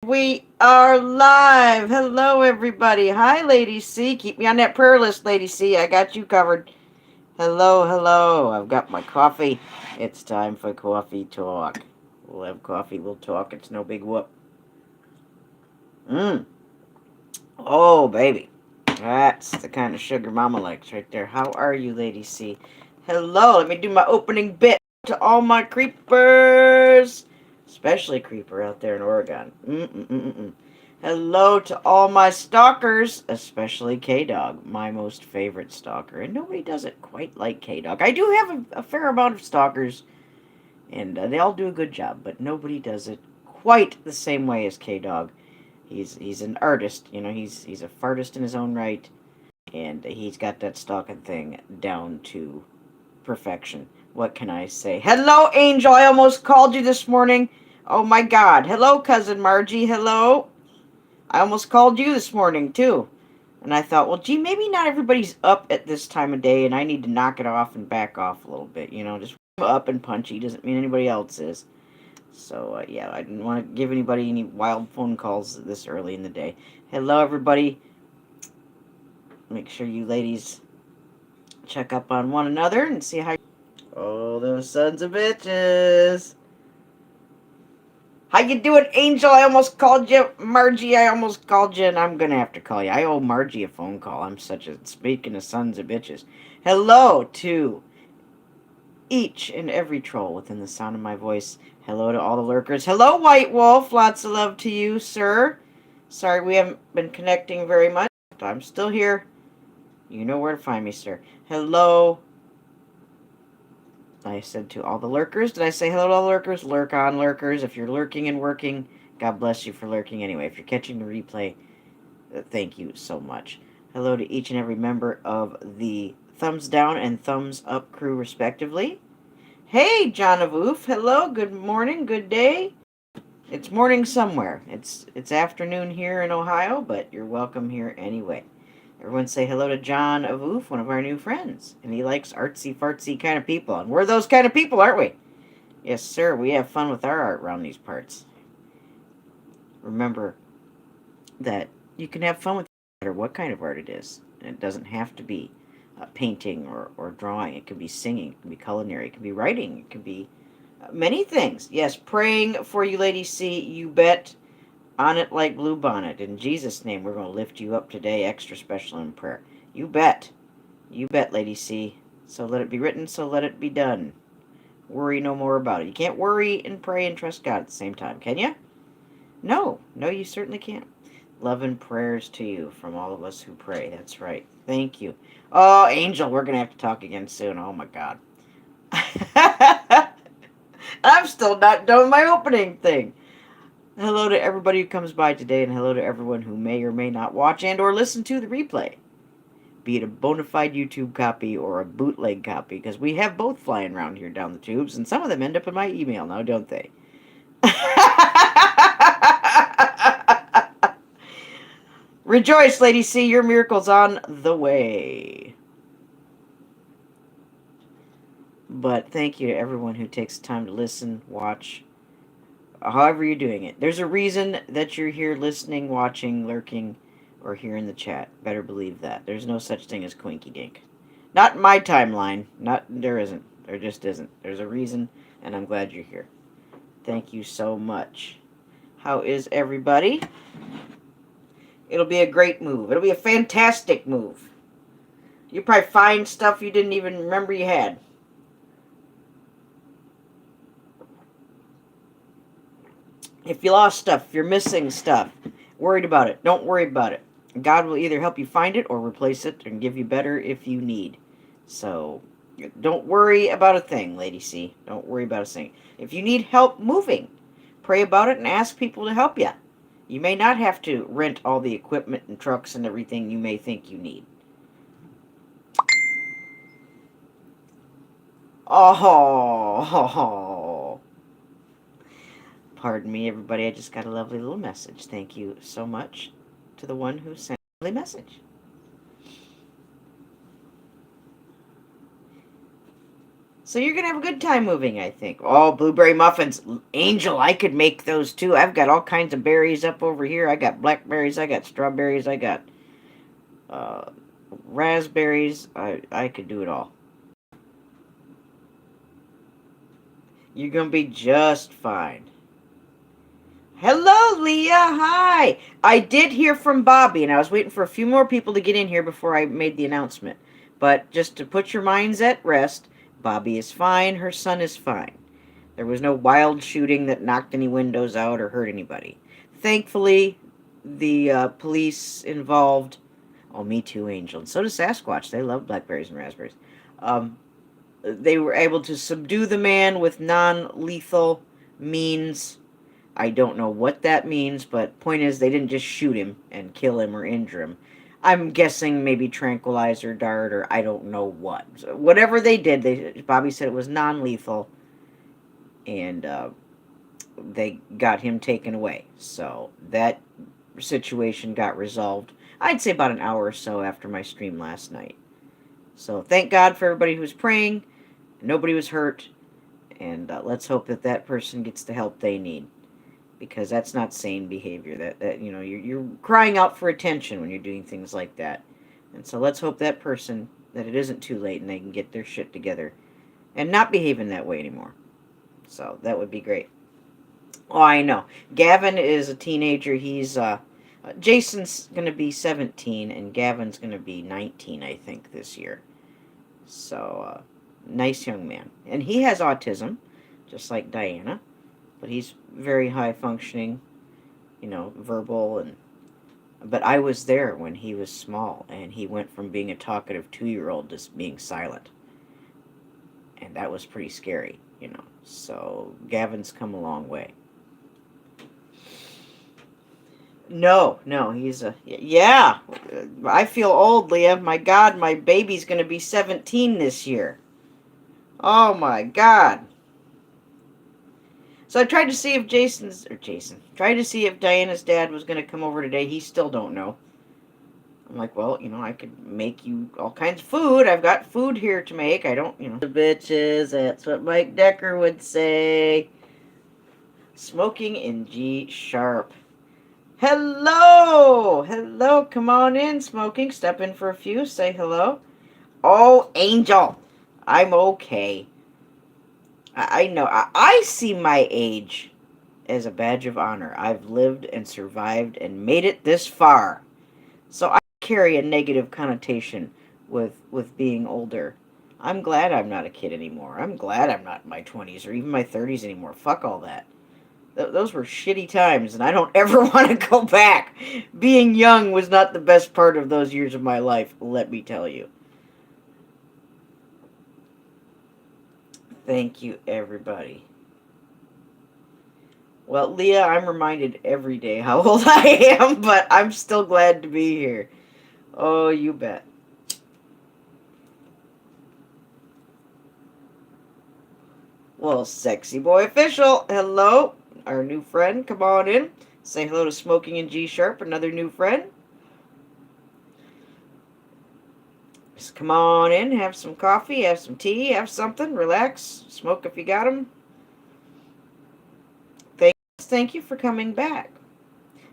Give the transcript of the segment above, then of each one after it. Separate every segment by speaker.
Speaker 1: We are live. Hello, everybody. Hi, Lady C. Keep me on that prayer list, Lady C. I got you covered. Hello, hello. I've got my coffee. It's time for coffee talk. We'll have coffee. We'll talk. It's no big whoop. Mmm. Oh, baby. That's the kind of sugar Mama likes right there. How are you, Lady C? Hello. Let me do my opening bit to all my creepers. Especially creeper out there in Oregon. Mm-mm-mm-mm. Hello to all my stalkers, especially K-Dog, my most favorite stalker. And nobody does it quite like K-Dog. I do have a fair amount of stalkers, and they all do a good job, but nobody does it quite the same way as K-Dog. He's an artist, you know. He's a fartist in his own right, and he's got that stalking thing down to perfection. What can I say? Hello, Angel. I almost called you this morning. Oh my God. Hello, cousin Margie. Hello. I almost called you this morning too. And I thought, well, gee, maybe not everybody's up at this time of day, and I need to knock it off and back off a little bit. You know, just up and punchy doesn't mean anybody else is. So, yeah, I didn't want to give anybody any wild phone calls this early in the day. Hello, everybody. Make sure you ladies check up on one another and see how. Oh, those sons of bitches. How you doing, Angel? I almost called you. Margie, I almost called you, and I'm going to have to call you. I owe Margie a phone call. I'm such a... Speaking of sons of bitches. Hello to each and every troll within the sound of my voice. Hello to all the lurkers. Hello, White Wolf. Lots of love to you, sir. Sorry we haven't been connecting very much. I'm still here. You know where to find me, sir. Hello. I said to all the lurkers. Did I say hello to all the lurkers? Lurk on, lurkers. If you're lurking and working, God bless you for lurking anyway. If you're catching the replay, thank you so much. Hello to each and every member of the Thumbs Down and Thumbs Up crew, respectively. Hey, John of Oof. Hello. Good morning. Good day. It's morning somewhere. It's afternoon here in Ohio, but you're welcome here anyway. Everyone say hello to John of Oof, one of our new friends. And he likes artsy-fartsy kind of people. And we're those kind of people, aren't we? Yes, sir. We have fun with our art around these parts. Remember that you can have fun with no matter what kind of art it is. And it doesn't have to be painting or drawing. It can be singing. It can be culinary. It can be writing. It can be many things. Yes, praying for you, Lady C. You bet. On it like blue bonnet. In Jesus' name, we're going to lift you up today, extra special in prayer. You bet. You bet, Lady C. So let it be written, so let it be done. Worry no more about it. You can't worry and pray and trust God at the same time, can you? No. No, you certainly can't. Love and prayers to you from all of us who pray. That's right. Thank you. Oh, Angel, we're going to have to talk again soon. Oh, my God. I'm still not done with my opening thing. Hello to everybody who comes by today, and hello to everyone who may or may not watch and or listen to the replay. Be it a bona fide YouTube copy or a bootleg copy, because we have both flying around here down the tubes, and some of them end up in my email now, don't they? Rejoice, Lady C, your miracle's on the way. But thank you to everyone who takes time to listen, watch, however you're doing it. There's a reason that you're here listening, watching, lurking, or here in the chat. Better believe that. There's no such thing as Quinky Dink. Not in my timeline. There isn't. There just isn't. There's a reason, and I'm glad you're here. Thank you so much. How is everybody? It'll be a great move. It'll be a fantastic move. You'll probably find stuff you didn't even remember you had. If you lost stuff, if you're missing stuff, worried about it, don't worry about it. God will either help you find it or replace it and give you better if you need. So, don't worry about a thing, Lady C. Don't worry about a thing. If you need help moving, pray about it and ask people to help you. You may not have to rent all the equipment and trucks and everything you may think you need. Oh, pardon me, everybody. I just got a lovely little message. Thank you so much to the one who sent a lovely message. So you're gonna have a good time moving, I think. Oh, blueberry muffins. Angel, I could make those too. I've got all kinds of berries up over here. I got blackberries, I got strawberries, I got uh, raspberries. I could do it all. You're gonna be just fine. Hello, Leah. Hi. I did hear from Bobby, and I was waiting for a few more people to get in here before I made the announcement. But just to put your minds at rest, Bobby is fine. Her son is fine. There was no wild shooting that knocked any windows out or hurt anybody. Thankfully, the police involved. Oh, me too, Angel. And so does Sasquatch. They love blackberries and raspberries. Um, they were able to subdue the man with non lethal means. I don't know what that means, but point is, they didn't just shoot him and kill him or injure him. I'm guessing maybe tranquilizer dart or I don't know what. So whatever they did, Bobby said it was non lethal, and they got him taken away. So that situation got resolved, I'd say about an hour or so after my stream last night. So thank God for everybody who was praying. Nobody was hurt. And let's hope that that person gets the help they need. Because that's not sane behavior. That you know, you're crying out for attention when you're doing things like that. And so let's hope that person, that it isn't too late and they can get their shit together and not behave in that way anymore. So that would be great. Oh, I know. Gavin is a teenager. He's Jason's gonna be 17 and Gavin's gonna be 19, I think, this year. So nice young man, and he has autism, just like Diana, but he's very high functioning, you know, verbal and. But I was there when he was small, and he went from being a talkative 2-year-old to being silent, and that was pretty scary, you know. So Gavin's come a long way. No, no, he's a yeah. I feel old, Leah. My God, my baby's gonna be 17 this year. Oh my God. So I tried to see if tried to see if Diana's dad was gonna come over today. He still don't know. I'm like, well, you know, I could make you all kinds of food. I've got food here to make. I don't, you know, the bitches. That's what Mike Decker would say. Smoking in G sharp. Hello! Hello, come on in, Smoking. Step in for a few, say hello. Oh, Angel! I'm okay. I know. I see my age as a badge of honor. I've lived and survived and made it this far. So I carry a negative connotation with being older. I'm glad I'm not a kid anymore. I'm glad I'm not in my 20s or even my 30s anymore. Fuck all that. Those were shitty times, and I don't ever want to go back. Being young was not the best part of those years of my life, let me tell you. Thank you, everybody. Well, Leah, I'm reminded every day how old I am, but I'm still glad to be here. Oh, you bet. Well, Sexy Boy Official, hello. Our new friend, come on in. Say hello to Smoking in G Sharp, another new friend. Just come on in, have some coffee, have some tea, have something, relax, smoke if you got them. Thank you for coming back.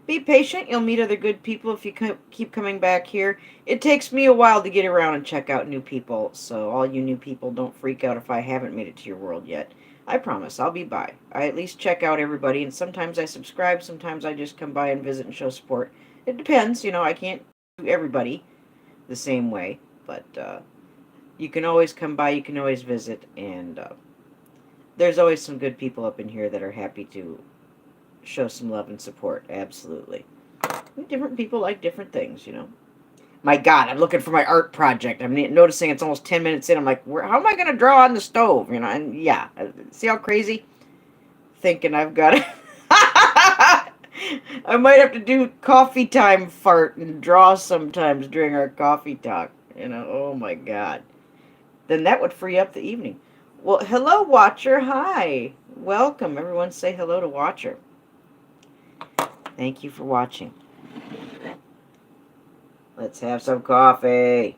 Speaker 1: Be patient, you'll meet other good people if you keep coming back here. It takes me a while to get around and check out new people, so all you new people, don't freak out if I haven't made it to your world yet. I promise, I'll be by. I at least check out everybody, and sometimes I subscribe, sometimes I just come by and visit and show support. It depends, you know, I can't do everybody the same way, but you can always come by, you can always visit, and there's always some good people up in here that are happy to show some love and support. Absolutely. Different people like different things, you know. My God, I'm looking for my art project. I'm noticing it's almost 10 minutes in. I'm like, how am I going to draw on the stove? You know, and yeah. See how crazy? Thinking I've got it. I might have to do coffee time fart and draw sometimes during our coffee talk. You know, oh my God. Then that would free up the evening. Well, hello, Watcher. Hi. Welcome. Everyone say hello to Watcher. Thank you for watching. Let's have some coffee.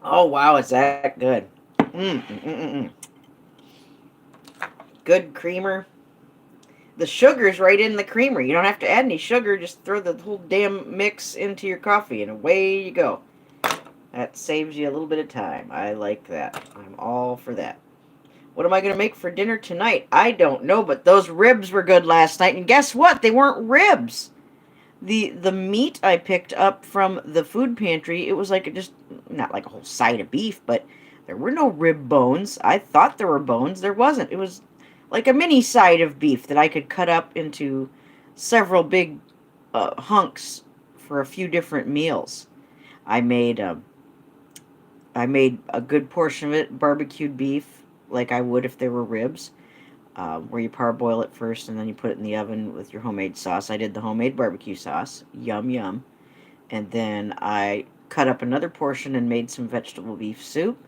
Speaker 1: Oh, wow, it's that good. Mm, mm, mm, mm, mm. Good creamer. The sugar's right in the creamer. You don't have to add any sugar. Just throw the whole damn mix into your coffee, and away you go. That saves you a little bit of time. I like that. I'm all for that. What am I going to make for dinner tonight? I don't know, but those ribs were good last night. And guess what? They weren't ribs. The meat I picked up from the food pantry, it was like just not like a whole side of beef, but there were no rib bones. I thought there were bones. There wasn't. It was like a mini side of beef that I could cut up into several big hunks for a few different meals. I made I made a good portion of it barbecued beef, like I would if there were ribs, where you parboil it first and then you put it in the oven with your homemade sauce. I did the homemade barbecue sauce. Yum, yum. And then I cut up another portion and made some vegetable beef soup.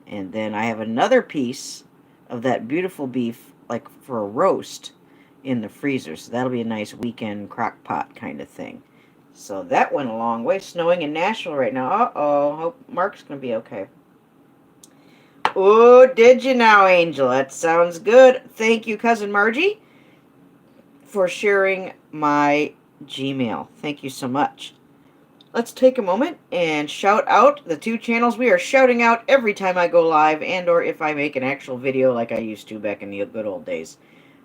Speaker 1: And then I have another piece of that beautiful beef, like for a roast, in the freezer. So that'll be a nice weekend crock pot kind of thing. So that went a long way. Snowing in Nashville right now. Uh-oh. Hope Mark's going to be okay. Oh, did you now, Angel? That sounds good. Thank you, Cousin Margie, for sharing my Gmail. Thank you so much. Let's take a moment and shout out the two channels we are shouting out every time I go live and or if I make an actual video like I used to back in the good old days.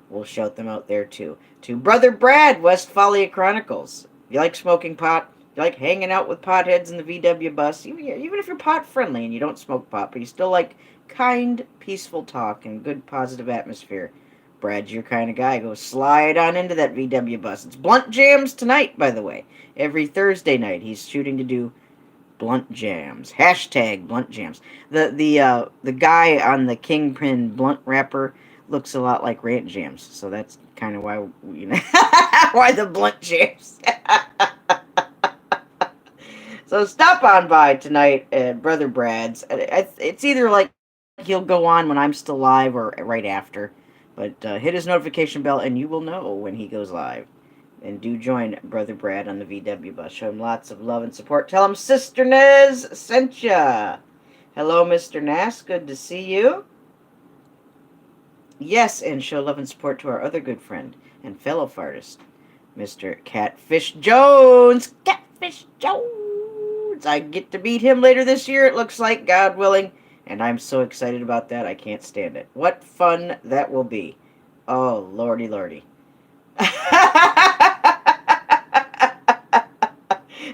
Speaker 1: We'll shout them out there too. To Brother Brad, Westphalia Chronicles. If you like smoking pot, if you like hanging out with potheads in the VW bus, even if you're pot friendly and you don't smoke pot, but you still like kind, peaceful talk and good positive atmosphere, Brad's your kind of guy. Go slide on into that VW bus. It's Blunt Jams tonight, by the way. Every Thursday night he's shooting to do Blunt Jams. Hashtag Blunt Jams. The guy on the Kingpin Blunt wrapper looks a lot like Rant Jams, so that's kind of why why the Blunt Jams. So stop on by tonight at Brother Brad's. It's either like he'll go on when I'm still live or right after, but hit his notification bell and you will know when he goes live. And do join Brother Brad on the VW bus. Show him lots of love and support. Tell him Sister Nez sent ya. Hello, Mr. Nass. Good to see you. Yes, and show love and support to our other good friend and fellow fartist, Mr. Catfish Jones. Catfish Jones. I get to meet him later this year, it looks like, God willing. And I'm so excited about that, I can't stand it. What fun that will be. Oh, lordy, lordy.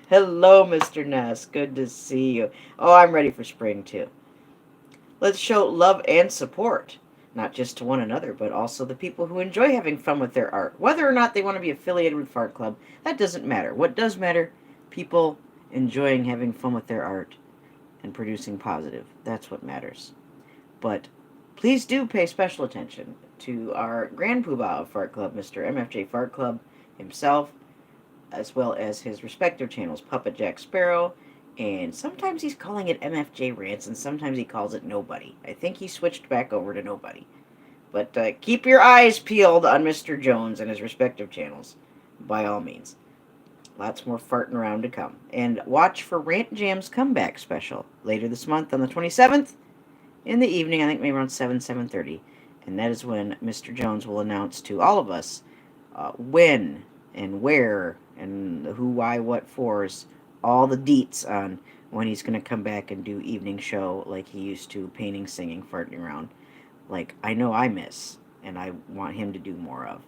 Speaker 1: Hello, Mr. Ness. Good to see you. Oh, I'm ready for spring, too. Let's show love and support, not just to one another, but also the people who enjoy having fun with their art. Whether or not they want to be affiliated with Fart Club, that doesn't matter. What does matter? People enjoying having fun with their art and producing positive. That's what matters. But please do pay special attention to our Grand Poobah of Fart Club, Mr. MFJ Fart Club himself, as well as his respective channels, Puppet Jack Sparrow, and sometimes he's calling it MFJ Rants, and sometimes he calls it Nobody. I think he switched back over to Nobody. But keep your eyes peeled on Mr. Jones and his respective channels, by all means. Lots more farting around to come. And watch for Rant Jam's comeback special later this month on the 27th in the evening, I think maybe around 7:30. And that is when Mr. Jones will announce to all of us when and where and the who, why, what fors, all the deets on when he's going to come back and do evening show like he used to, painting, singing, farting around, like I know I miss, and I want him to do more of.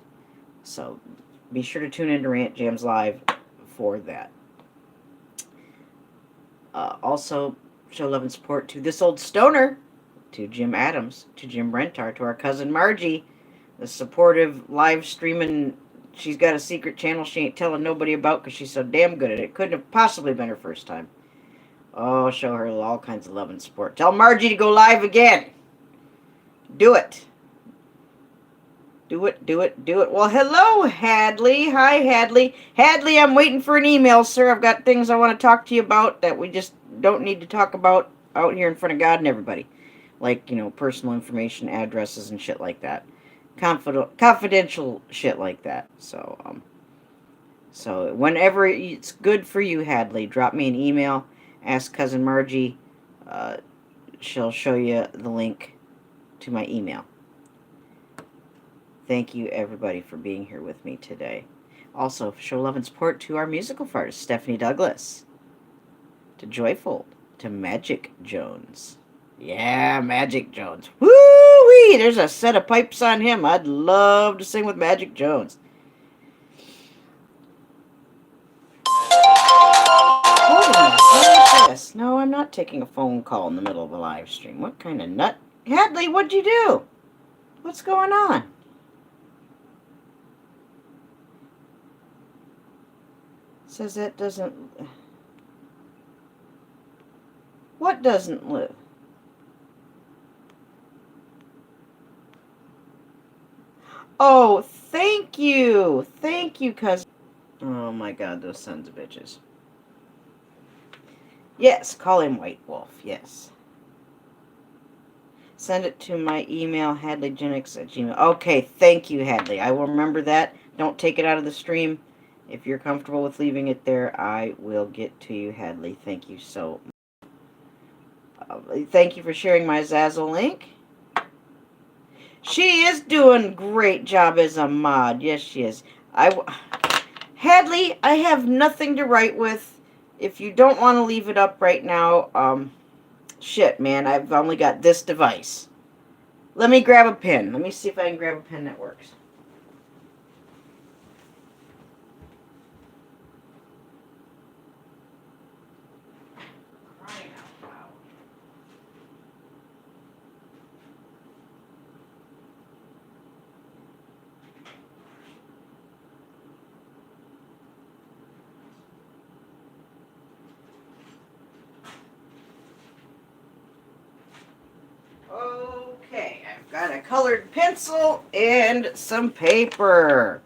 Speaker 1: So be sure to tune in to Rant Jams Live for that. Also, show love and support to This Old Stoner, to Jim Adams, to Jim Rentar, to our cousin Margie, the supportive live streaming. She's got a secret channel she ain't telling nobody about because she's so damn good at it. Couldn't have possibly been her first time. Oh, show her all kinds of love and support. Tell Margie to go live again. Do it. Do it, do it, do it. Well, hello, Hadley. Hi, Hadley. Hadley, I'm waiting for an email, sir. I've got things I want to talk to you about that we just don't need to talk about out here in front of God and everybody. Like, personal information, addresses, and shit like that. Confidential shit like that. So whenever it's good for you, Hadley, drop me an email. Ask Cousin Margie she'll show you the link to my email. Thank you, everybody, for being here with me today. Also, show love and support to our musical artist, Stephanie Douglas, to Joyful, to Magic Jones. Yeah, Magic Jones. Woo-wee! There's a set of pipes on him. I'd love to sing with Magic Jones. What is this? No, I'm not taking a phone call in the middle of a live stream. What kind of nut? Hadley, what'd you do? What's going on? Says that doesn't... What doesn't live? Oh, thank you. Thank you, cousin. Oh my god, those sons of bitches. Yes, call him White Wolf. Yes. Send it to my email, hadleygenics@gmail. Okay, thank you, Hadley. I will remember that. Don't take it out of the stream. If you're comfortable with leaving it there, I will get to you, Hadley. Thank you so much. Thank you for sharing my Zazzle link. She is doing a great job as a mod. Yes, she is. Hadley, I have nothing to write with. If you don't want to leave it up right now, shit, man, I've only got this device. Let me grab a pen. Let me see if I can grab a pen that works. Okay, I've got a colored pencil and some paper.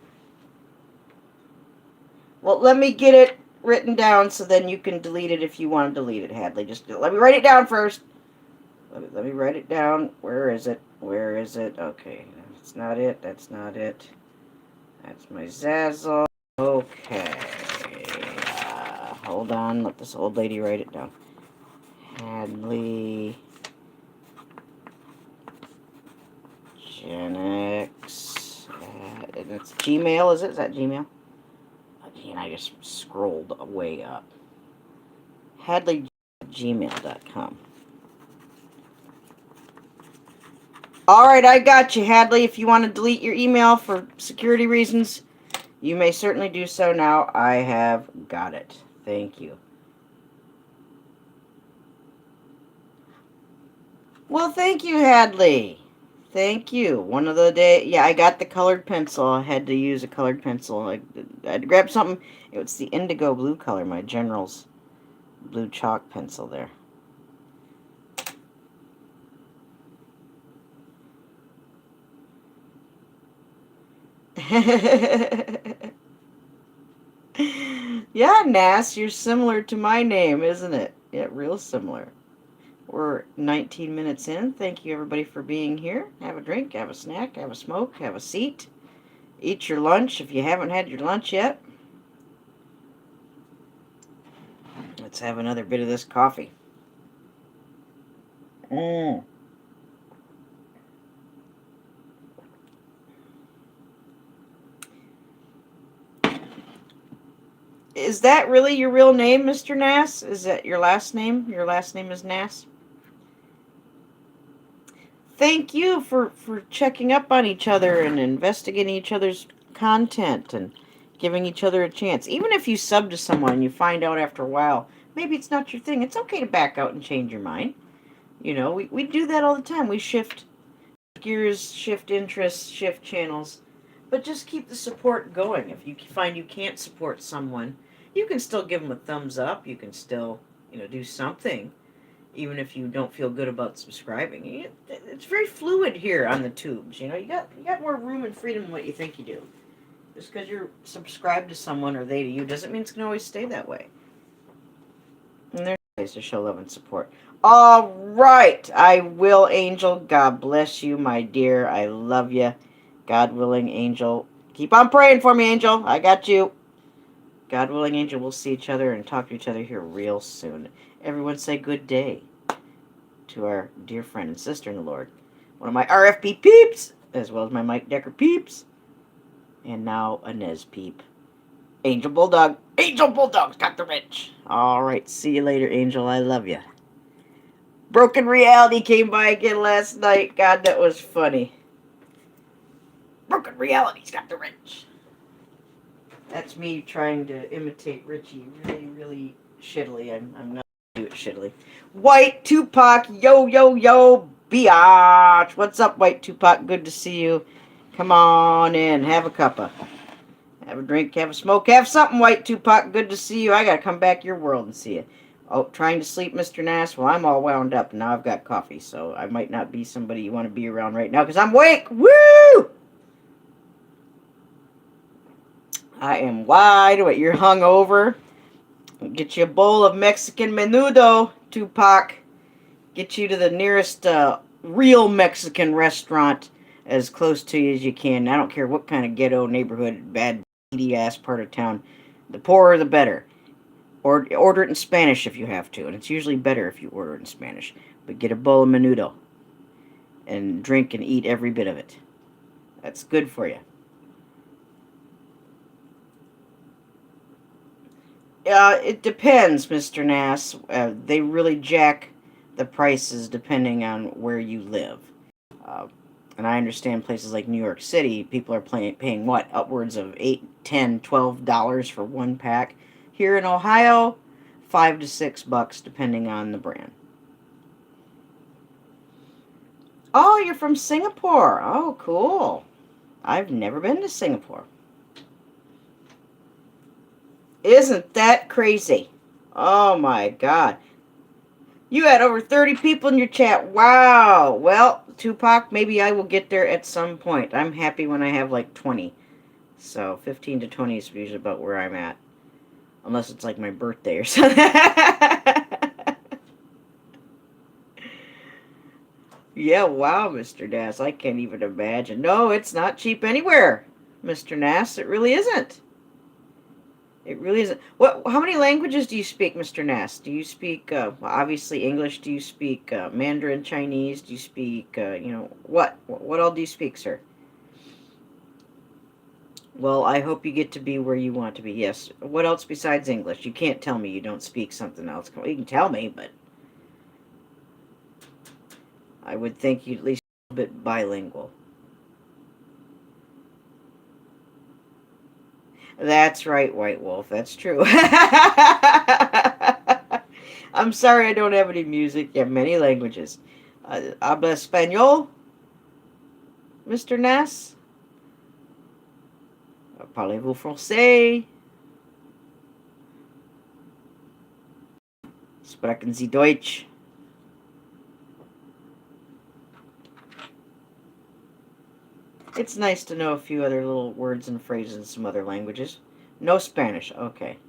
Speaker 1: Well, let me get it written down so then you can delete it if you want to delete it, Hadley. Just let me write it down first. Let me write it down. Where is it? Where is it? Okay, that's not it. That's not it. That's my Zazzle. Okay. Hold on. Let this old lady write it down. Hadley Genix. And it's Gmail, is it? Is that Gmail? Again, I just scrolled way up. HadleyGmail.com. Alright, I got you, Hadley. If you want to delete your email for security reasons, you may certainly do so now. I have got it. Thank you. Well, thank you, Hadley. Thank you. One of the day, yeah, I got the colored pencil. I had to use a colored pencil. I had to grab something. It was the indigo blue color, my General's blue chalk pencil there. Yeah, Nass, you're similar to my name, isn't it? Yeah, real similar. We're 19 minutes in. Thank you, everybody, for being here. Have a drink, have a snack, have a smoke, have a seat. Eat your lunch if you haven't had your lunch yet. Let's have another bit of this coffee. Is that really your real name, Mr. Nass? Is that your last name? Your last name is Nass? Thank you for checking up on each other and investigating each other's content and giving each other a chance. Even if you sub to someone and you find out after a while, maybe it's not your thing, it's okay to back out and change your mind. You know, we do that all the time. We shift gears, shift interests, shift channels. But just keep the support going. If you find you can't support someone, you can still give them a thumbs up. You can still, do something, even if you don't feel good about subscribing. It's very fluid here on the tubes. You got more room and freedom than what you think you do. Just because you're subscribed to someone or they to you doesn't mean it's going to always stay that way. And there's ways to show love and support. All right, I will, Angel. God bless you, my dear. I love you. God willing, Angel. Keep on praying for me, Angel. I got you. God willing, Angel, we'll see each other and talk to each other here real soon. Everyone say good day. to our dear friend and sister in the Lord, one of my RFP peeps, as well as my Mike Decker peeps, and now a Nez peep. Angel Bulldog. Angel Bulldog's got the wrench. Alright, see you later, Angel. I love you. Broken Reality came by again last night. God, that was funny. Broken Reality's got the wrench. That's me trying to imitate Richie really, really shittily. I'm not do it shittily. White Tupac, yo, yo, yo, biatch. What's up, White Tupac? Good to see you. Come on in. Have a cuppa. Have a drink, have a smoke, have something, White Tupac. Good to see you. I gotta come back to your world and see you. Oh, trying to sleep, Mr. Nass? Well, I'm all wound up, and now I've got coffee, so I might not be somebody you want to be around right now, because I'm awake! Woo! I am wide awake. You're hungover. Get you a bowl of Mexican menudo, Tupac. Get you to the nearest real Mexican restaurant as close to you as you can. I don't care what kind of ghetto neighborhood, bad ass part of town. The poorer the better. Or order it in Spanish if you have to, and it's usually better if you order it in Spanish. But get a bowl of menudo and drink and eat every bit of it. That's good for you. It depends, Mr. Nass. They really jack the prices depending on where you live. And I understand places like New York City, people are paying what? Upwards of $8, $10, $12 for one pack. Here in Ohio, $5 to $6 depending on the brand. Oh, you're from Singapore. Oh, cool. I've never been to Singapore. Isn't that crazy? Oh my God. You had over 30 people in your chat. Wow. Well, Tupac, maybe I will get there at some point. I'm happy when I have like 20. So 15 to 20 is usually about where I'm at. Unless it's like my birthday or something. Yeah, wow, Mr. Nass. I can't even imagine. No, it's not cheap anywhere, Mr. Nass. It really isn't. It really isn't. How many languages do you speak, Mr. Nass? Do you speak, obviously, English? Do you speak Mandarin, Chinese? Do you speak, what? What all do you speak, sir? Well, I hope you get to be where you want to be. Yes. What else besides English? You can't tell me you don't speak something else. You can tell me, but I would think you'd at least be a bit bilingual. That's right, White Wolf. That's true. I'm sorry I don't have any music. Yeah, many languages. Habla español, Mr. Nass? Parlez-vous français? Sprechen Sie Deutsch? It's nice to know a few other little words and phrases in some other languages. No Spanish. Okay.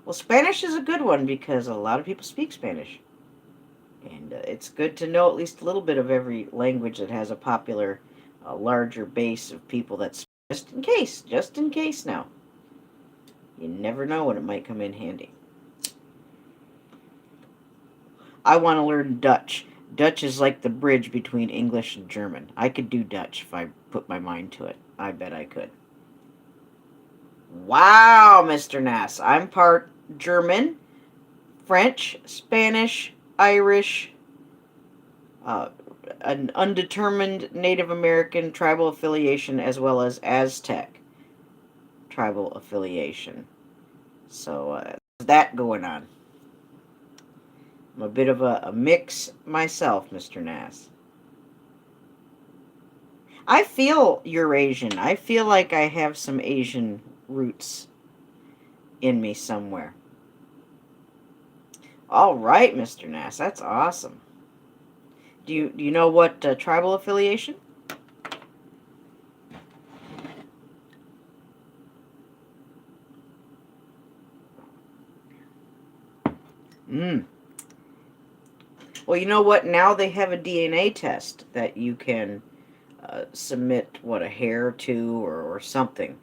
Speaker 1: Well, Spanish is a good one because a lot of people speak Spanish. And it's good to know at least a little bit of every language that has a popular, larger base of people that's just in case now. You never know when it might come in handy. I want to learn Dutch. Dutch is like the bridge between English and German. I could do Dutch if I put my mind to it. I bet I could. Wow, Mr. Nass. I'm part German, French, Spanish, Irish, an undetermined Native American tribal affiliation, as well as Aztec tribal affiliation. So, that going on. I'm a bit of a mix myself, Mr. Nass. I feel Eurasian. I feel like I have some Asian roots in me somewhere. All right, Mr. Nass. That's awesome. Do you know what tribal affiliation? Well, you know what? Now they have a DNA test that you can submit, a hair to or something.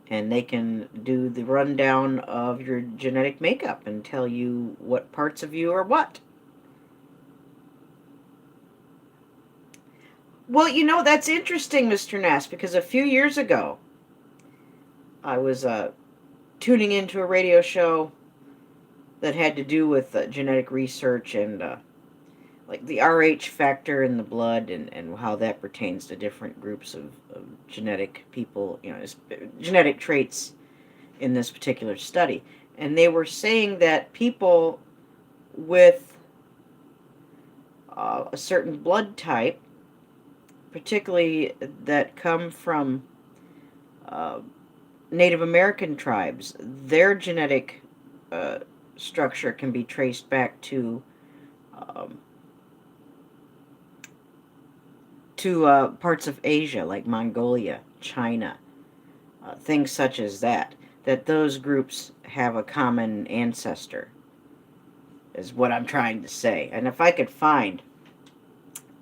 Speaker 1: And they can do the rundown of your genetic makeup and tell you what parts of you are what. Well, that's interesting, Mr. Ness, because a few years ago, I was tuning into a radio show that had to do with genetic research and like the Rh factor in the blood and how that pertains to different groups of genetic people, genetic traits in this particular study. And they were saying that people with a certain blood type, particularly that come from uh, Native American tribes, their genetic uh, structure can be traced back um, to parts of Asia, like Mongolia, China, things such as that. That those groups have a common ancestor, is what I'm trying to say. And if I could find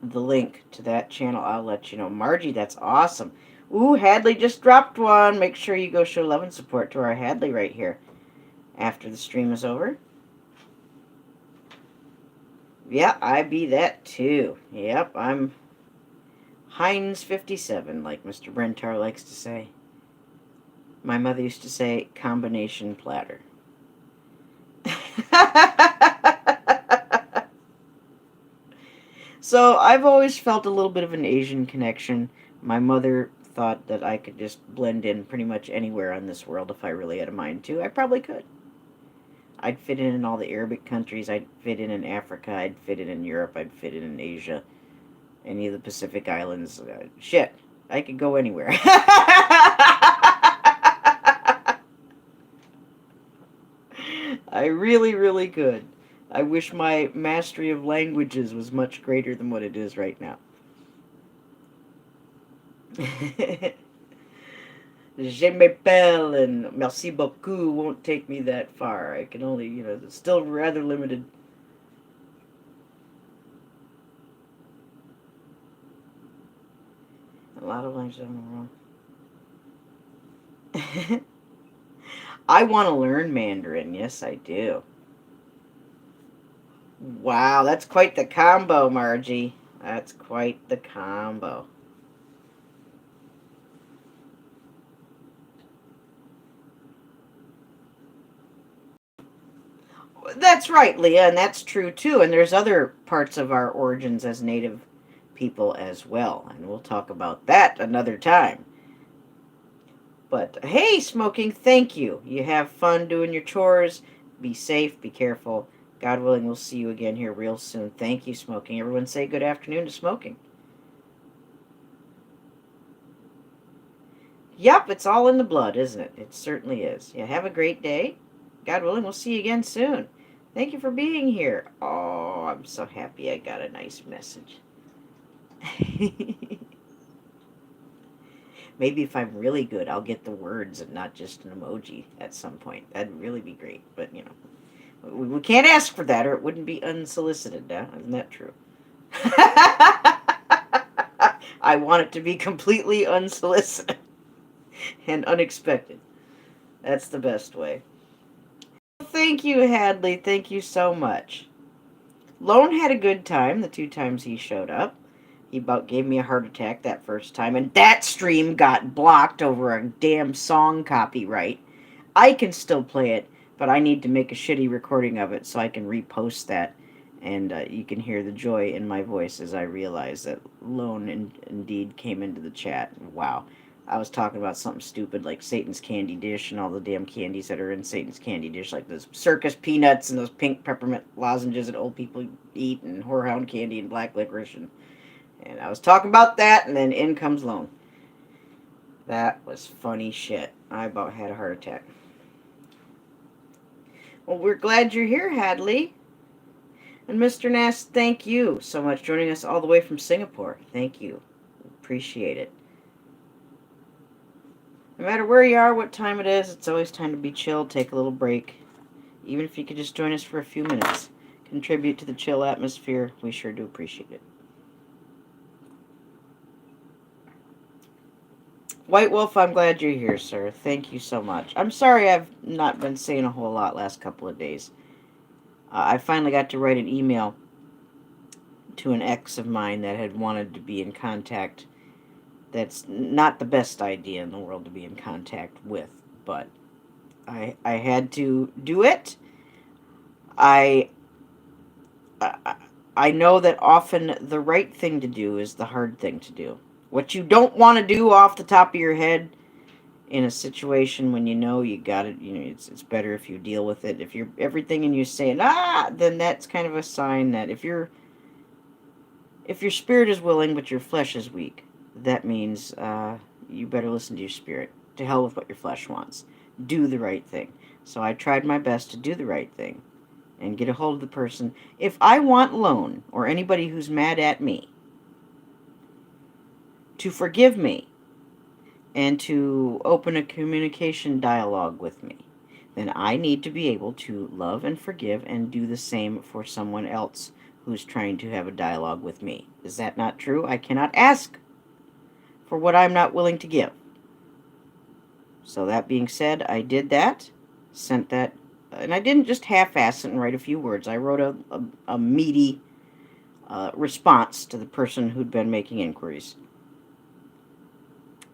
Speaker 1: the link to that channel, I'll let you know. Margie, that's awesome. Ooh, Hadley just dropped one. Make sure you go show love and support to our Hadley right here after the stream is over. Yeah, I be that too. Yep, I'm Heinz 57, like Mr. Brentar likes to say. My mother used to say combination platter. So I've always felt a little bit of an Asian connection. My mother thought that I could just blend in pretty much anywhere on this world if I really had a mind to. I probably could. I'd fit in all the Arabic countries. I'd fit in Africa. I'd fit in Europe. I'd fit in Asia. Any of the Pacific Islands. Shit. I could go anywhere. I really, really could. I wish my mastery of languages was much greater than what it is right now. Je m'appelle and merci beaucoup won't take me that far. I can only, it's still rather limited. A lot of languages I'm wrong. I want to learn Mandarin. Yes, I do. Wow, that's quite the combo, Margie. That's quite the combo. That's right, Leah, and that's true too. And there's other parts of our origins as Native people as well, and we'll talk about that another time. But hey, Smoking, thank you. You have fun doing your chores. Be safe, be careful. God willing, we'll see you again here real soon. Thank you, Smoking. Everyone say good afternoon to Smoking. Yep, it's all in the blood, isn't it? It certainly is. Yeah, have a great day. God willing, we'll see you again soon. Thank you for being here. Oh, I'm so happy I got a nice message. Maybe if I'm really good, I'll get the words and not just an emoji at some point. That'd really be great. But, we can't ask for that or it wouldn't be unsolicited. Isn't that true? I want it to be completely unsolicited and unexpected. That's the best way. Thank you, Hadley. Thank you so much. Lone had a good time the 2 times he showed up. He about gave me a heart attack that first time, and that stream got blocked over a damn song copyright. I can still play it, but I need to make a shitty recording of it so I can repost that, and you can hear the joy in my voice as I realize that Lone indeed came into the chat. Wow. I was talking about something stupid like Satan's candy dish and all the damn candies that are in Satan's candy dish, like those circus peanuts and those pink peppermint lozenges that old people eat, and whorehound candy and black licorice, and I was talking about that, and then in comes Lone. That was funny shit. I about had a heart attack. Well, we're glad you're here, Hadley. And Mr. Nass, thank you so much for joining us all the way from Singapore. Thank you. Appreciate it. No matter where you are, what time it is, it's always time to be chill, take a little break. Even if you could just join us for a few minutes, contribute to the chill atmosphere, we sure do appreciate it. White Wolf, I'm glad you're here, sir. Thank you so much. I'm sorry I've not been saying a whole lot last couple of days. I finally got to write an email to an ex of mine that had wanted to be in contact. That's not the best idea in the world to be in contact with, but I had to do it. I I I know that often the right thing to do is the hard thing to do. What you don't want to do off the top of your head in a situation when you know you got it, it's better if you deal with it. If you're everything in you saying then that's kind of a sign that if your spirit is willing but your flesh is weak, that means you better listen to your spirit. To hell with what your flesh wants. Do the right thing. So I tried my best to do the right thing and get a hold of the person. If I want loan or anybody who's mad at me to forgive me and to open a communication dialogue with me, then I need to be able to love and forgive and do the same for someone else who's trying to have a dialogue with me. Is that not true? I cannot ask for what I'm not willing to give. So that being said, I did that, sent that, and I didn't just half-ass it and write a few words. I wrote a meaty response to the person who'd been making inquiries.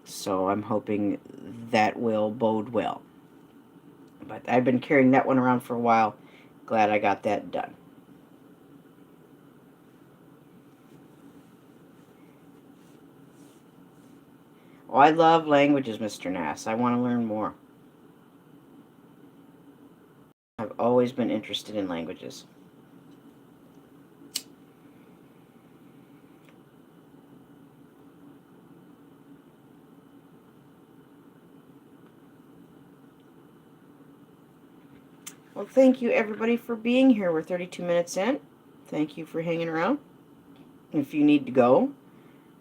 Speaker 1: So I'm hoping that will bode well. But I've been carrying that one around for a while. Glad I got that done. Oh, I love languages, Mr. Nass. I want to learn more. I've always been interested in languages. Well, thank you everybody for being here. We're 32 minutes in. Thank you for hanging around. If you need to go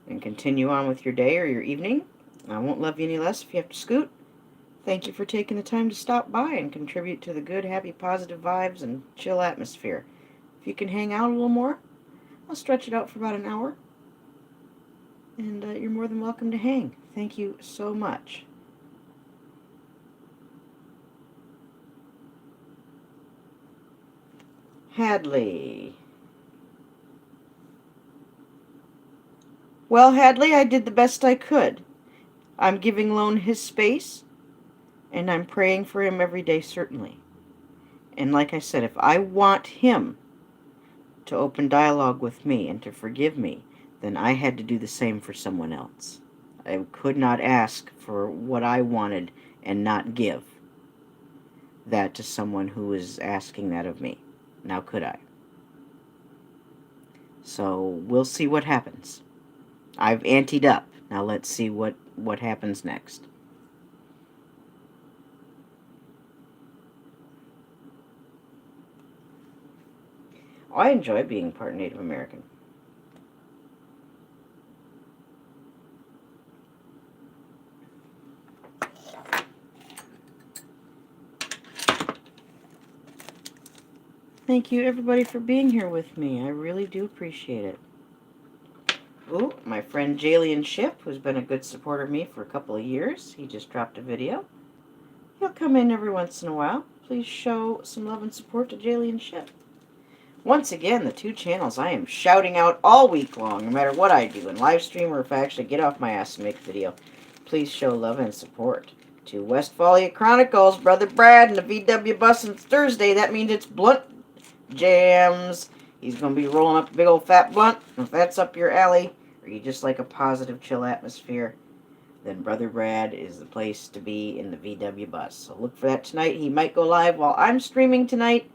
Speaker 1: and continue on with your day or your evening, I won't love you any less if you have to scoot. Thank you for taking the time to stop by and contribute to the good, happy, positive vibes and chill atmosphere. If you can hang out a little more, I'll stretch it out for about an hour. And you're more than welcome to hang. Thank you so much. Hadley. Well, Hadley, I did the best I could. I'm giving Lone his space, and I'm praying for him every day, certainly. And like I said, if I want him to open dialogue with me and to forgive me, then I had to do the same for someone else. I could not ask for what I wanted and not give that to someone who was asking that of me. Now could I? So we'll see what happens. I've anteed up. Now let's see what happens next. Oh, I enjoy being part Native American. Thank you, everybody, for being here with me. I really do appreciate it. Ooh, my friend Jalian Ship, who's been a good supporter of me for a couple of years. He just dropped a video. He'll come in every once in a while. Please show some love and support to Jalian Ship. Once again, the two channels I am shouting out all week long, no matter what I do, in live stream or if I actually get off my ass and make a video. Please show love and support to Westphalia Chronicles, Brother Brad, and the VW bus on Thursday. That means it's Blunt Jams. He's going to be rolling up a big old fat blunt. If that's up your alley, or you just like a positive, chill atmosphere, then Brother Brad is the place to be in the VW bus. So look for that tonight. He might go live while I'm streaming tonight,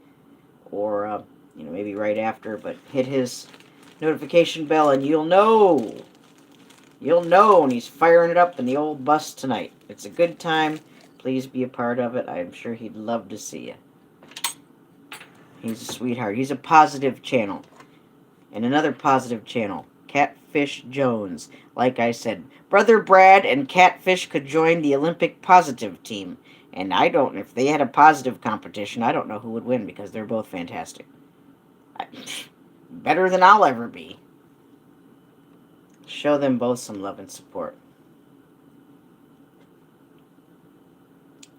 Speaker 1: or maybe right after, but hit his notification bell and you'll know. You'll know when he's firing it up in the old bus tonight. It's a good time. Please be a part of it. I'm sure he'd love to see you. He's a sweetheart. He's a positive channel. And another positive channel, Catfish Jones. Like I said, Brother Brad and Catfish could join the Olympic positive team. And if they had a positive competition, I don't know who would win because they're both fantastic. Better than I'll ever be. Show them both some love and support.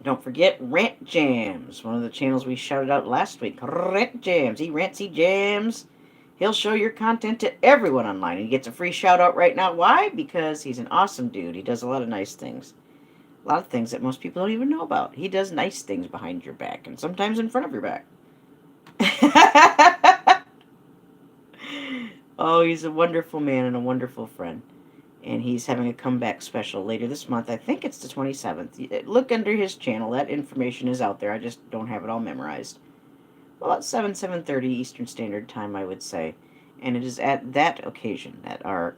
Speaker 1: Don't forget Rant Jams, one of the channels we shouted out last week. Rant Jams. He rants, he jams. He'll show your content to everyone online. He gets a free shout out right now. Why? Because he's an awesome dude. He does a lot of nice things. A lot of things that most people don't even know about. He does nice things behind your back and sometimes in front of your back. Oh, he's a wonderful man and a wonderful friend. And he's having a comeback special later this month. I think it's the 27th. Look under his channel. That information is out there. I just don't have it all memorized. Well, at 7:30 Eastern Standard Time, I would say. And it is at that occasion that our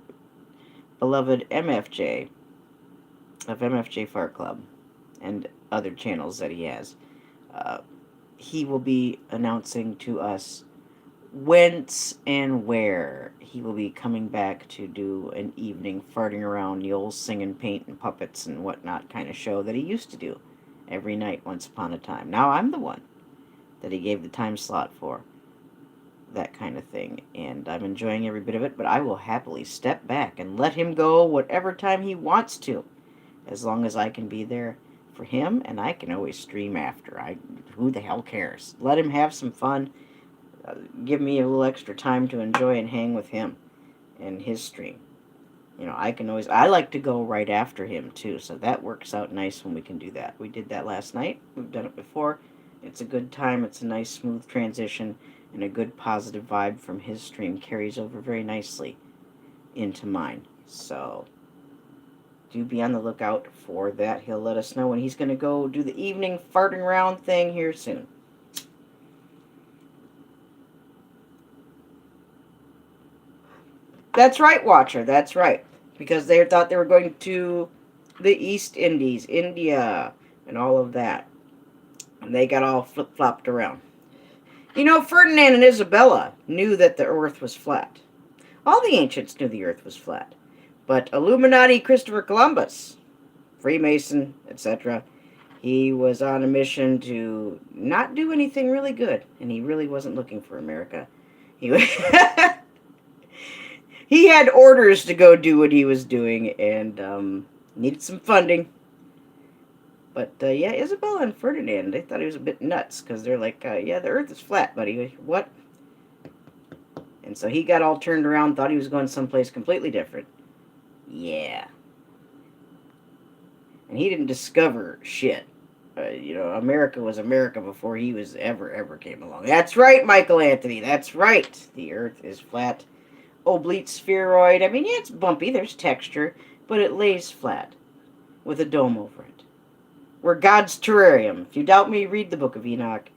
Speaker 1: beloved MFJ of MFJ Fart Club and other channels that he has, uh, he will be announcing to us whence and where he will be coming back to do an evening farting around the old singing, paint, and puppets and whatnot kind of show that he used to do every night once upon a time. Now I'm the one that he gave the time slot for that kind of thing, and I'm enjoying every bit of it, but I will happily step back and let him go whatever time he wants to, as long as I can be there for him, and I can always stream after. Who the hell cares? Let him have some fun. Give me a little extra time to enjoy and hang with him and his stream. I can always. I like to go right after him too, so that works out nice when we can do that. We did that last night. We've done it before. It's a good time. It's a nice, smooth transition, and a good positive vibe from his stream carries over very nicely into mine. So do be on the lookout for that. He'll let us know when he's going to go do the evening farting around thing here soon. That's right, Watcher. That's right. Because they thought they were going to the East Indies, India, and all of that. And they got all flip-flopped around. Ferdinand and Isabella knew that the earth was flat. All the ancients knew the earth was flat. But Illuminati Christopher Columbus, Freemason, etc., he was on a mission to not do anything really good. And he really wasn't looking for America. He he had orders to go do what he was doing and needed some funding. But yeah, Isabella and Ferdinand, they thought he was a bit nuts because they're like, yeah, the earth is flat, buddy. What? And so he got all turned around, thought he was going someplace completely different. Yeah. And he didn't discover shit. America was America before he was ever came along. That's right, Michael Anthony. That's right. The earth is flat. Oblate spheroid. I mean, yeah, it's bumpy. There's texture. But it lays flat with a dome over it. We're God's terrarium. If you doubt me, read the Book of Enoch.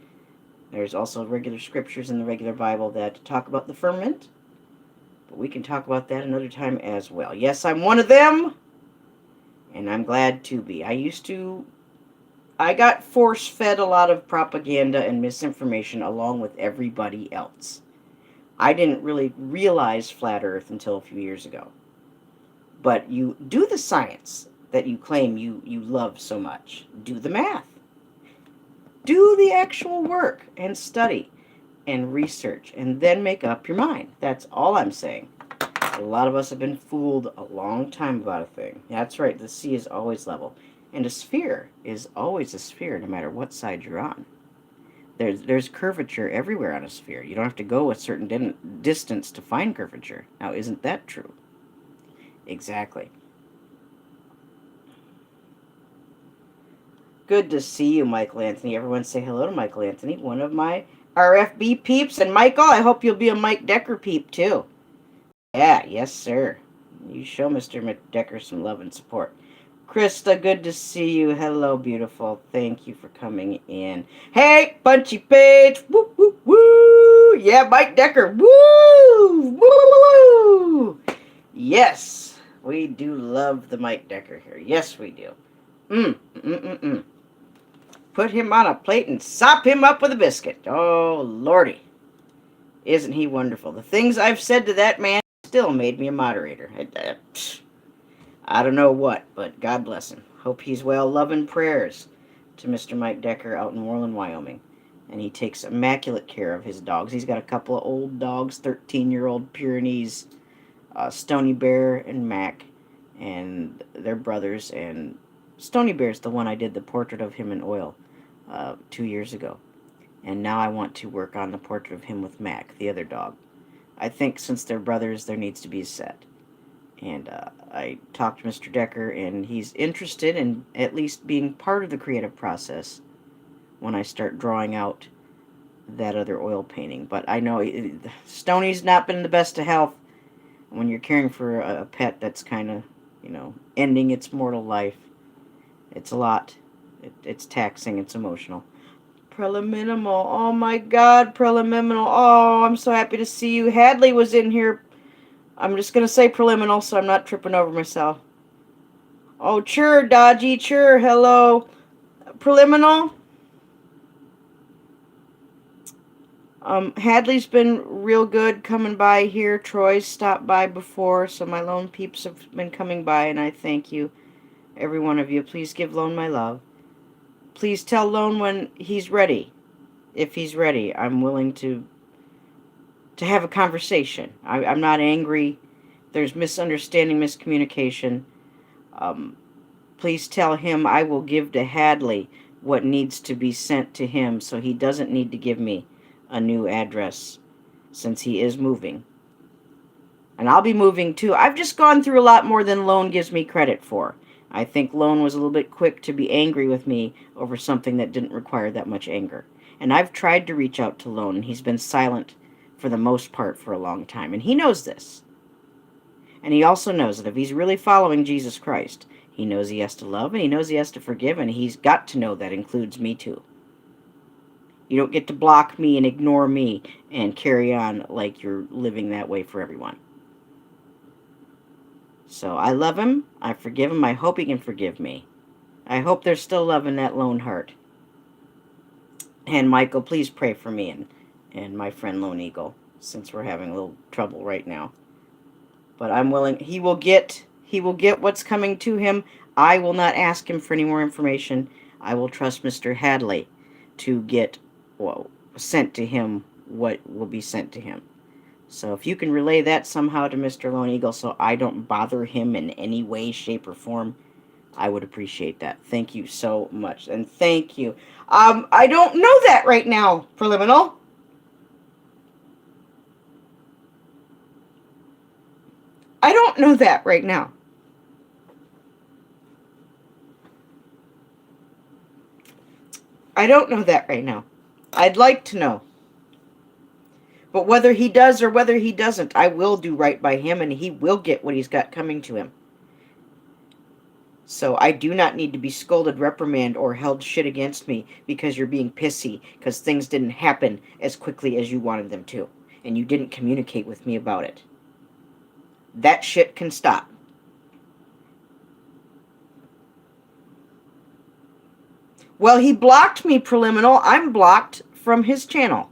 Speaker 1: There's also regular scriptures in the regular Bible that talk about the firmament. But we can talk about that another time as well. Yes, I'm one of them. And I'm glad to be. I got force-fed a lot of propaganda and misinformation along with everybody else. I didn't really realize flat earth until a few years ago. But you do the science that you claim you love so much. Do the math. Do the actual work and study and research and then make up your mind. That's all I'm saying. A lot of us have been fooled a long time about a thing. That's right, the sea is always level. And a sphere is always a sphere no matter what side you're on. There's curvature everywhere on a sphere. You don't have to go a certain distance to find curvature. Now, isn't that true? Exactly. Good to see you, Michael Anthony. Everyone say hello to Michael Anthony, one of my RFB peeps. And Michael, I hope you'll be a Mike Decker peep, too. Yeah, yes, sir. You show Mr. Decker some love and support. Krista, good to see you. Hello, beautiful. Thank you for coming in. Hey, Punchy Page. Woo, woo, woo. Yeah, Mike Decker. Woo, woo, woo. Yes, we do love the Mike Decker here. Yes, we do. Put him on a plate and sop him up with a biscuit. Oh, Lordy. Isn't he wonderful? The things I've said to that man still made me a moderator. I don't know what, but God bless him. Hope he's well. Love and prayers to Mr. Mike Decker out in Moreland, Wyoming. And he takes immaculate care of his dogs. He's got a couple of old dogs, 13-year-old Pyrenees, Stony Bear and Mac, and they're brothers. And Stony Bear's the one I did the portrait of him in oil 2 years ago. And now I want to work on the portrait of him with Mac, the other dog. I think since they're brothers, there needs to be a set. And I talked to Mr. Decker, and he's interested in at least being part of the creative process when I start drawing out that other oil painting. But I know Stoney's not been in the best of health. When you're caring for a pet that's kind of, ending its mortal life, it's a lot. It's taxing. It's emotional. Preliminal. Oh my God, preliminal. Oh, I'm so happy to see you. Hadley was in here. I'm just going to say preliminal so I'm not tripping over myself. Oh, sure, Dodgy. Sure, hello. Preliminal. Hadley's been real good coming by here. Troy's stopped by before, so my lone peeps have been coming by, and I thank you, every one of you. Please give Lone my love. Please tell Lone when he's ready. If he's ready, I'm willing to have a conversation. I'm not angry. There's misunderstanding, miscommunication. Please tell him I will give to Hadley what needs to be sent to him so he doesn't need to give me a new address since he is moving. And I'll be moving too. I've just gone through a lot more than Lone gives me credit for. I think Lone was a little bit quick to be angry with me over something that didn't require that much anger. And I've tried to reach out to Lone, and he's been silent for the most part for a long time. And he knows this. And he also knows that if he's really following Jesus Christ, he knows he has to love, and he knows he has to forgive, and he's got to know that includes me too. You don't get to block me and ignore me and carry on like you're living that way for everyone. So I love him. I forgive him. I hope he can forgive me. I hope there's still love in that lone heart. And Michael, please pray for me and my friend Lone Eagle, since we're having a little trouble right now. But I'm willing. He will get what's coming to him. I will not ask him for any more information. I will trust Mr. Hadley to get sent to him what will be sent to him. So if you can relay that somehow to Mr. Lone Eagle so I don't bother him in any way, shape, or form, I would appreciate that. Thank you so much. And thank you. I don't know that right now, Preliminal. I don't know that right now. I don't know that right now. I'd like to know. But whether he does or whether he doesn't, I will do right by him and he will get what he's got coming to him. So I do not need to be scolded, reprimanded, or held shit against me because you're being pissy because things didn't happen as quickly as you wanted them to. And you didn't communicate with me about it. That shit can stop. Well, he blocked me, Preliminal. I'm blocked from his channel.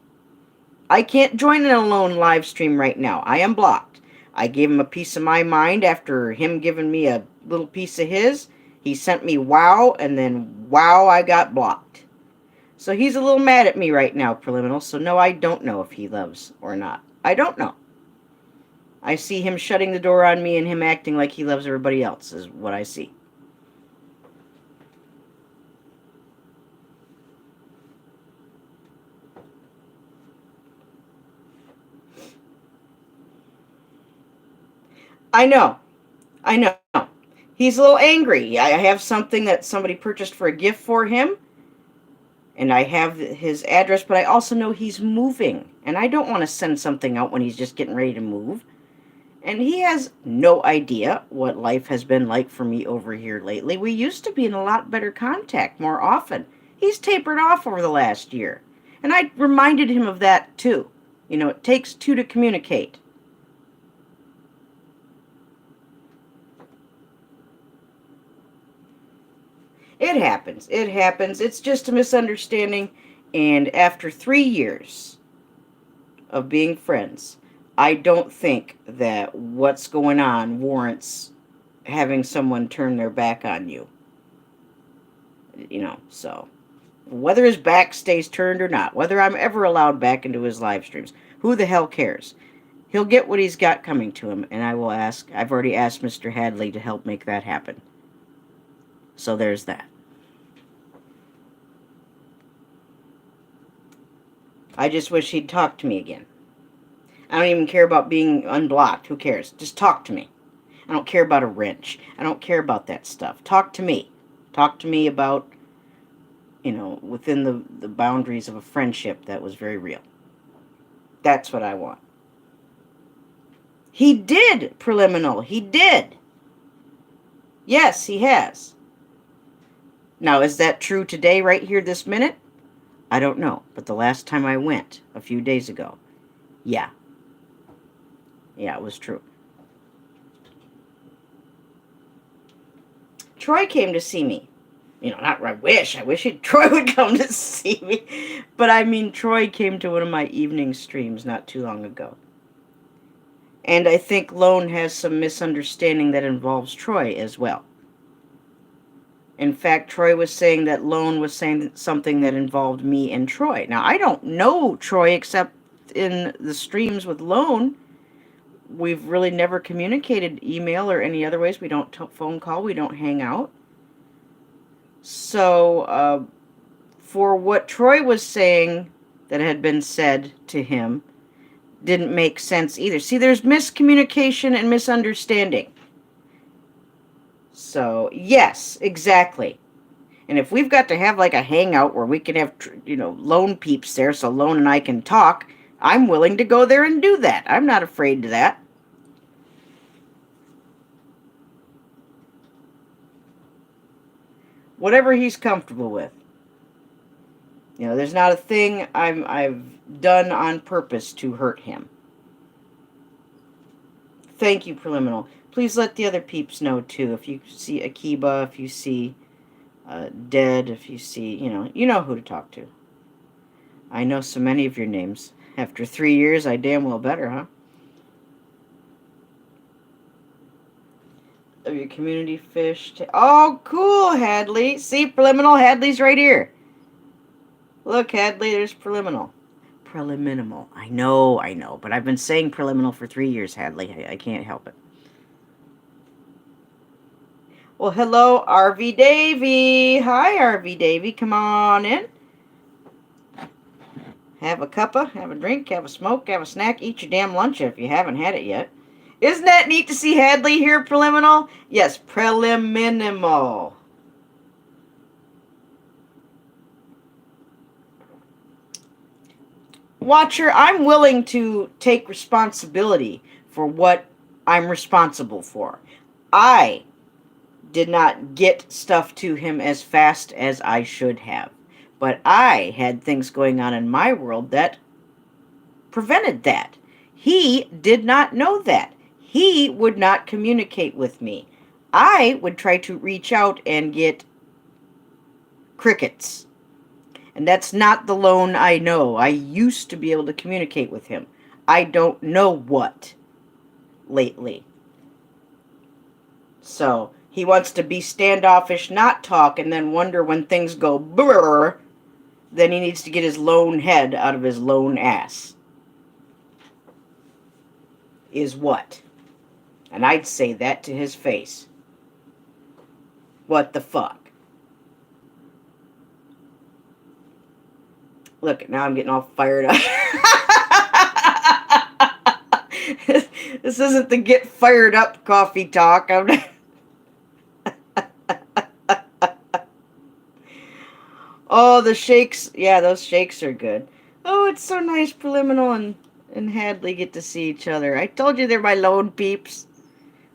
Speaker 1: I can't join an alone live stream right now. I am blocked. I gave him a piece of my mind after him giving me a little piece of his. He sent me wow, and then wow, I got blocked. So he's a little mad at me right now, Preliminal. So no, I don't know if he loves or not. I don't know. I see him shutting the door on me and him acting like he loves everybody else is what I see. I know. I know. He's a little angry. I have something that somebody purchased for a gift for him. And I have his address, but I also know he's moving. And I don't want to send something out when he's just getting ready to move. And he has no idea what life has been like for me over here lately. We used to be in a lot better contact more often. He's tapered off over the last year. And I reminded him of that too. You know, it takes two to communicate. It happens. It happens. It's just a misunderstanding. And after 3 years of being friends, I don't think that what's going on warrants having someone turn their back on you. You know, so whether his back stays turned or not, whether I'm ever allowed back into his live streams, who the hell cares? He'll get what he's got coming to him, and I've already asked Mr. Hadley to help make that happen. So there's that. I just wish he'd talk to me again. I don't even care about being unblocked. Who cares? Just talk to me. I don't care about a wrench. I don't care about that stuff. Talk to me. Talk to me about, within the boundaries of a friendship that was very real. That's what I want. He did, preliminal. He did. Yes, he has. Now, is that true today, right here, this minute? I don't know. But the last time I went, a few days ago, yeah. Yeah, it was true. Troy came to see me. Not I wish Troy would come to see me. But I mean, Troy came to one of my evening streams not too long ago. And I think Lone has some misunderstanding that involves Troy as well. In fact, Troy was saying that Lone was saying something that involved me and Troy. Now, I don't know Troy except in the streams with Lone. We've really never communicated email or any other ways. We don't phone call. We don't hang out. So, for what Troy was saying that had been said to him didn't make sense either. See, there's miscommunication and misunderstanding. So, yes, exactly. And if we've got to have like a hangout where we can have, Lone peeps there so Lone and I can talk, I'm willing to go there and do that. I'm not afraid of that. Whatever he's comfortable with. There's not a thing I've done on purpose to hurt him. Thank you, Preliminal. Please let the other peeps know, too. If you see Akiba, if you see Dead, if you see, you know who to talk to. I know so many of your names. After 3 years, I damn well better, huh? Of your community fish. Oh, cool, Hadley. See, Preliminal, Hadley's right here. Look, Hadley, there's Preliminal. Preliminal. I know. But I've been saying Preliminal for 3 years, Hadley. I can't help it. Well, hello, RV Davy. Hi, RV Davy. Come on in. Have a cuppa, have a drink, have a smoke, have a snack. Eat your damn lunch if you haven't had it yet. Isn't that neat to see Hadley here, Preliminal? Yes, Preliminal. Watcher, I'm willing to take responsibility for what I'm responsible for. I did not get stuff to him as fast as I should have. But I had things going on in my world that prevented that. He did not know that. He would not communicate with me. I would try to reach out and get crickets. And that's not the Lone I know. I used to be able to communicate with him. I don't know what lately. So, he wants to be standoffish, not talk, and then wonder when things go brrr, then he needs to get his lone head out of his lone ass. Is what? And I'd say that to his face. What the fuck? Look, now I'm getting all fired up. This isn't the get fired up coffee talk. I'm not... Oh, the shakes. Yeah, those shakes are good. Oh, it's so nice Preliminal and Hadley get to see each other. I told you they're my lone peeps.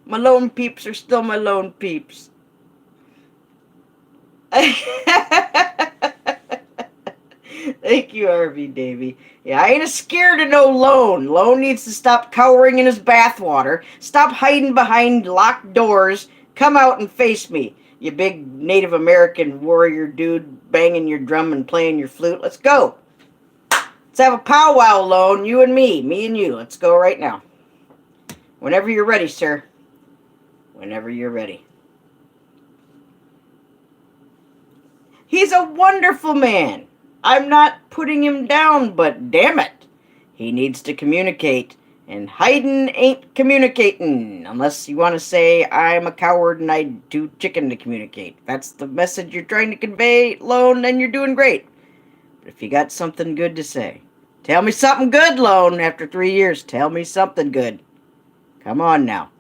Speaker 1: My lone peeps are still my lone peeps. Thank you, RV Davy. Yeah, I ain't scared of no Lone. Lone needs to stop cowering in his bathwater. Stop hiding behind locked doors. Come out and face me, you big Native American warrior dude banging your drum and playing your flute. Let's go. Let's have a powwow, Lone. You and me and you. Let's go right now. Whenever you're ready, sir. Whenever you're ready. He's a wonderful man. I'm not putting him down, but damn it, he needs to communicate, and hiding ain't communicating, unless you want to say I'm a coward and I'm too chicken to communicate. If that's the message you're trying to convey, Lone, then you're doing great. But if you got something good to say, Tell me something good, Lone. After 3 years, tell me something good. Come on now.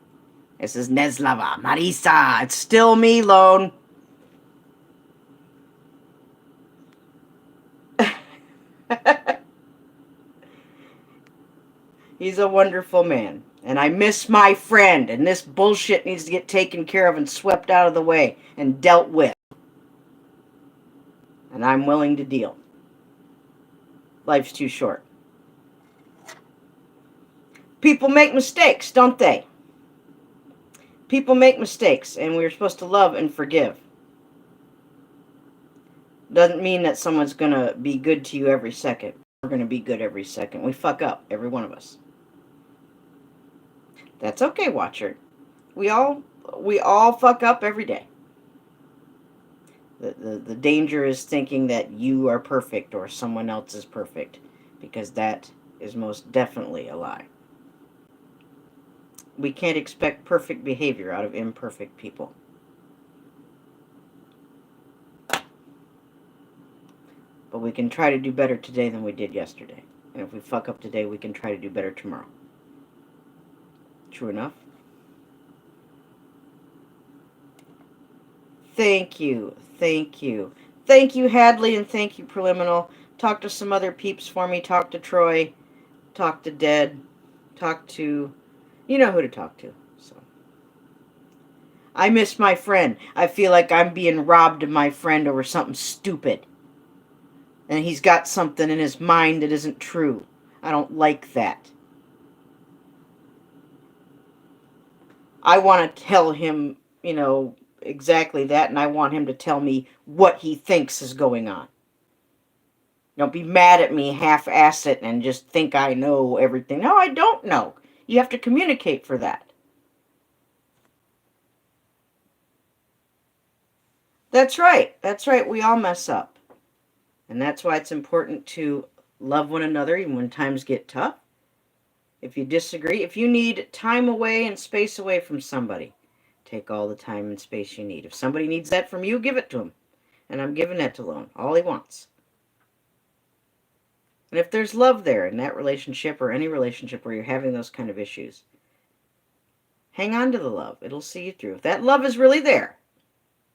Speaker 1: This is Neslava, Marisa. It's still me, Lone. He's a wonderful man. And I miss my friend. And this bullshit needs to get taken care of and swept out of the way and dealt with. And I'm willing to deal. Life's too short. People make mistakes, don't they? People make mistakes, and we're supposed to love and forgive. Doesn't mean that someone's going to be good to you every second. We're going to be good every second. We fuck up, every one of us. That's okay, Watcher. We all fuck up every day. The danger is thinking that you are perfect or someone else is perfect, because that is most definitely a lie. We can't expect perfect behavior out of imperfect people. But we can try to do better today than we did yesterday. And if we fuck up today, we can try to do better tomorrow. True enough? Thank you. Thank you. Thank you, Hadley, and thank you, Preliminal. Talk to some other peeps for me. Talk to Troy. Talk to Dead. Talk to... You know who to talk to. So, I miss my friend. I feel like I'm being robbed of my friend over something stupid. And he's got something in his mind that isn't true. I don't like that. I want to tell him, exactly that, and I want him to tell me what he thinks is going on. Don't be mad at me, half-ass it, and just think I know everything. No, I don't know. You have to communicate for that. That's right. That's right. We all mess up. And that's why it's important to love one another even when times get tough. If you disagree, if you need time away and space away from somebody, take all the time and space you need. If somebody needs that from you, give it to them. And I'm giving that to Lone. All he wants. And if there's love there in that relationship or any relationship where you're having those kind of issues, hang on to the love. It'll see you through. If that love is really there,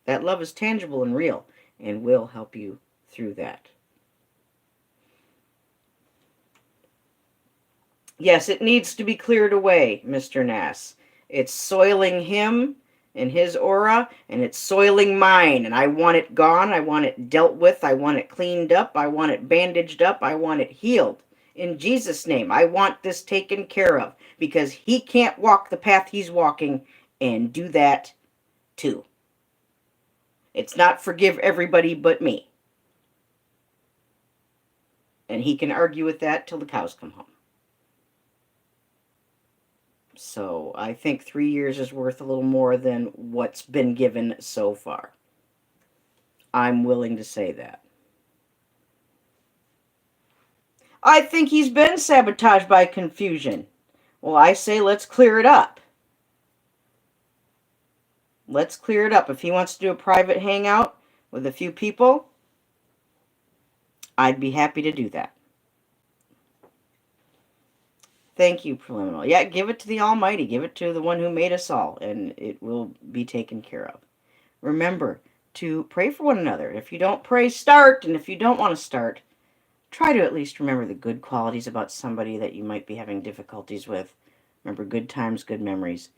Speaker 1: that love is tangible and real and will help you through that. Yes, it needs to be cleared away, Mr. Nass. It's soiling him and his aura, and it's soiling mine, and I want it gone. I want it dealt with. I want it cleaned up. I want it bandaged up. I want it healed. In Jesus' name, I want this taken care of, because he can't walk the path he's walking and do that too. It's not forgive everybody but me. And he can argue with that till the cows come home. So I think 3 years is worth a little more than what's been given so far. I'm willing to say that. I think he's been sabotaged by confusion. Well, I say let's clear it up. Let's clear it up. If he wants to do a private hangout with a few people, I'd be happy to do that. Thank you, Preliminal. Yeah, give it to the Almighty. Give it to the one who made us all, and it will be taken care of. Remember to pray for one another. If you don't pray, start. And if you don't want to start, try to at least remember the good qualities about somebody that you might be having difficulties with. Remember good times, good memories.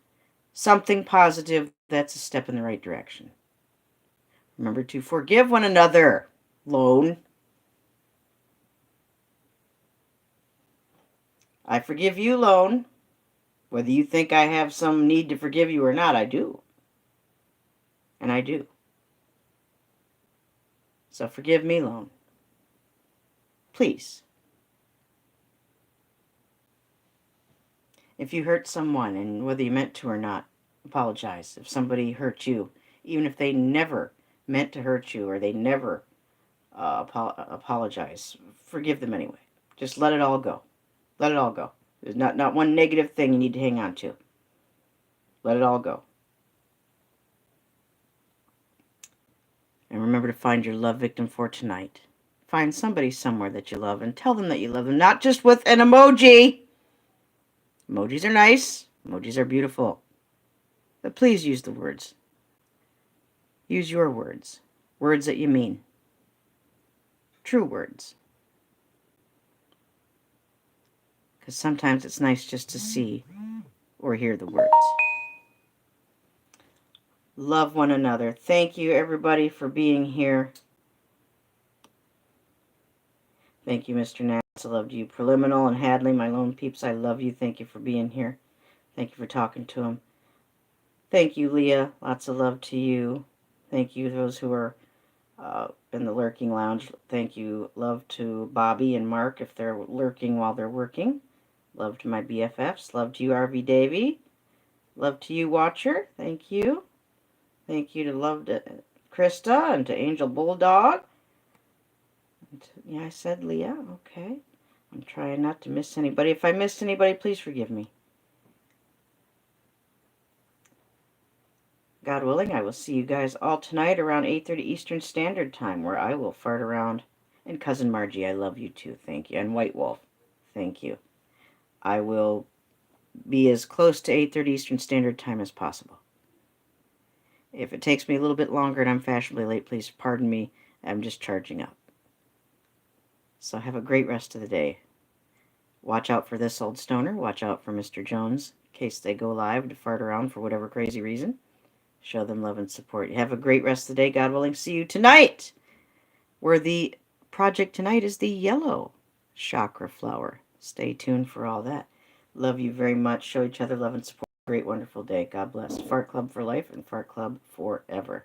Speaker 1: Something positive, that's a step in the right direction. Remember to forgive one another. Lone. I forgive you, Lone. Whether you think I have some need to forgive you or not, I do. And I do. So forgive me, Lone. Please. If you hurt someone, and whether you meant to or not, apologize. If somebody hurt you, even if they never meant to hurt you or they never apologize, forgive them anyway. Just let it all go. Let it all go. There's not one negative thing you need to hang on to. Let it all go. And remember to find your love victim for tonight. find somebody somewhere that you love and tell them that you love them, not just with an emoji. Emojis are nice. Emojis are beautiful. But please use the words. Use your words. Words that you mean. True words. Because sometimes it's nice just to see or hear the words. Love one another. Thank you, everybody, for being here. Thank you, Mr. Nats. I loved you. Preliminal and Hadley, my lone peeps, I love you. Thank you for being here. Thank you for talking to him. Thank you, Leah. Lots of love to you. Thank you, those who are in the lurking lounge. Thank you. Love to Bobby and Mark if they're lurking while they're working. Love to my BFFs. Love to you, RV Davy. Love to you, Watcher. Thank you. Thank you to love to Krista and to Angel Bulldog. Yeah, I said Leah. Okay. I'm trying not to miss anybody. If I missed anybody, please forgive me. God willing, I will see you guys all tonight around 8:30 Eastern Standard Time, where I will fart around. And Cousin Margie, I love you too. Thank you. And White Wolf, thank you. I will be as close to 8:30 Eastern Standard Time as possible. If it takes me a little bit longer and I'm fashionably late, please pardon me. I'm just charging up. So have a great rest of the day. Watch out for this old stoner. Watch out for Mr. Jones in case they go live to fart around for whatever crazy reason. Show them love and support. You have a great rest of the day. God willing, see you tonight, where the project tonight is the yellow chakra flower. Stay tuned for all that. Love you very much. Show each other love and support. Great, wonderful day. God bless. Fart Club for life and Fart Club forever.